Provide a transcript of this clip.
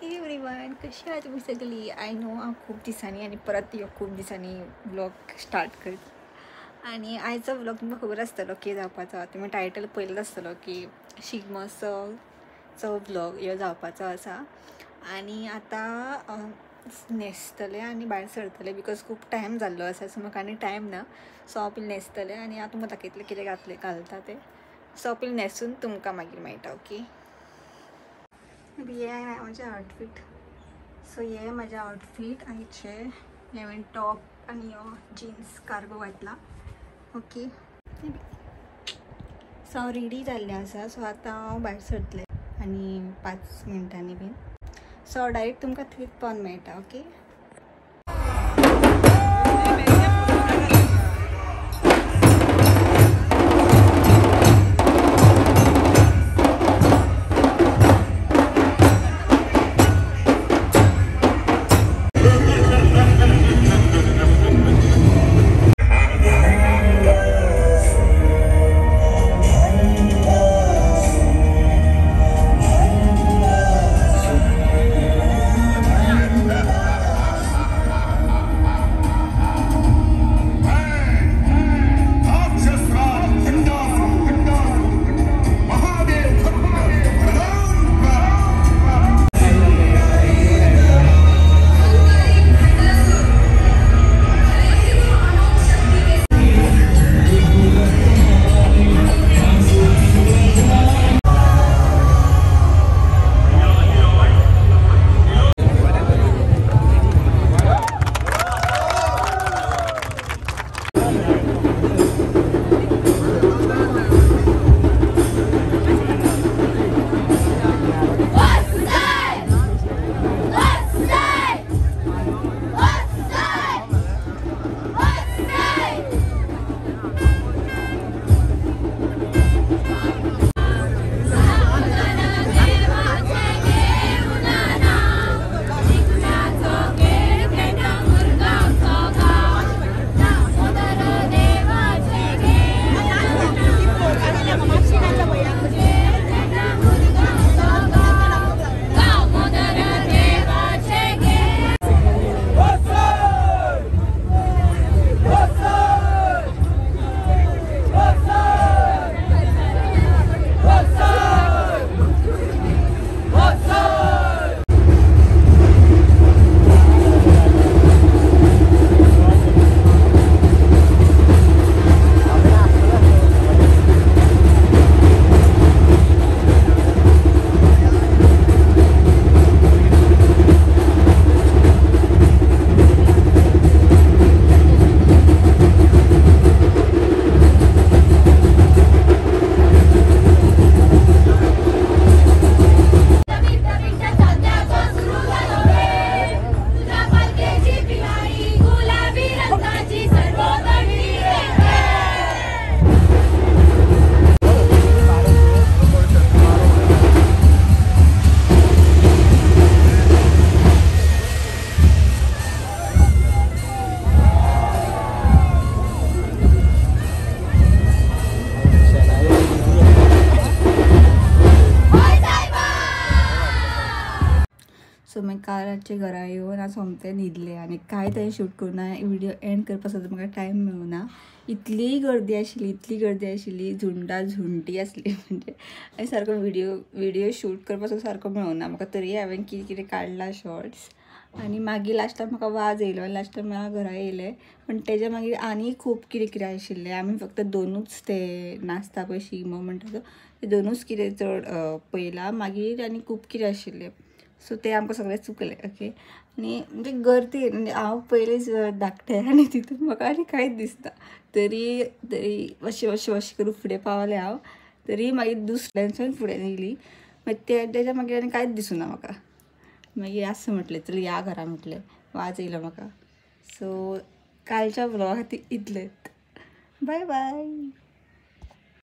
Everyone, कशी आहात तुम्ही सगळी? आय नो खूप दिवसांनी आणि परत खूप दिवसांनी व्लॉग स्टार्ट करत आणि आयचा व्लॉग तुमकां खबर आसतलो की जावपाचो. तुमी टायटल पळयलो आसतलो की शिगमोत्सवचो व्लॉग ह्यो जावपाचो आसा आणि आतां न्हेसतलें आनी भायर सरतलें बिकॉज खूब टायम जाल्लो आसा. सो म्हाका आनी टायम ना. सो हांव पयलीं न्हेसतलें आनी हांव तुमकां दाखयतलें कितें घालता तें. सो हांव पयलीं न्हेसून तुमकां मागीर मेळटा. ओके, ये आहे माझे आउटफिट. सो ये माझे आउटफिट आयचे. हांवें टॉप आनी जीन्स कार्गो घातला. ओके, सो हांव रेडी जाल्लें आसा. सो आतां हांव भायर सरतलें आनी 5 मिनटांनी बीन. सो हांव डायरेक्ट तुमकां थंयच पावन मेळटा. ओके, सो मागीर कालचे घरा येवन हांव सोमतें न्हिदलें आनी कांय थंय शूट करुना. व्हिडिओ एंड करपा सुद्दां म्हाका टायम मेळूना. इतली गर्दी आशिल्ली, झुंडा झुंडी आसली म्हणजे आनी सारको व्हिडिओ शूट करपा सुद्दां सारको मेळूना म्हाका. तरी हांवें कितें काडला शॉर्ट्स आनी मागीर लास्टाक म्हाका वाज येयलो आनी लास्टाक हांव घरा येयलें. पण तेज्या मागीर आनी खूब कितें आशिल्लें. आमी फक्त 2च ते नाचता पळय शिगमो म्हणटा तो, ते 2च कितें चड पळयलां. मागीर आनी खूब कितें आशिल्लें. सो ते आमकां सगळें चुकलें. ओके, आनी म्हणजे गर्दी म्हणजे हांव पयलींच धाकटें आनी तितून म्हाका आनी कांयच दिसना. तरी अशें करून फुडें पावलें हांव. तरी मागीर दुसऱ्यांच्यान फुडें येयली. मागीर तेज्या मागीर आनी कांयच दिसूना म्हाका. मागीर आसा म्हटलें चल या घरा म्हटलें. वाज येयलो म्हाका. सो कालच्या व्लॉगाक इतलेंच. Bye bye.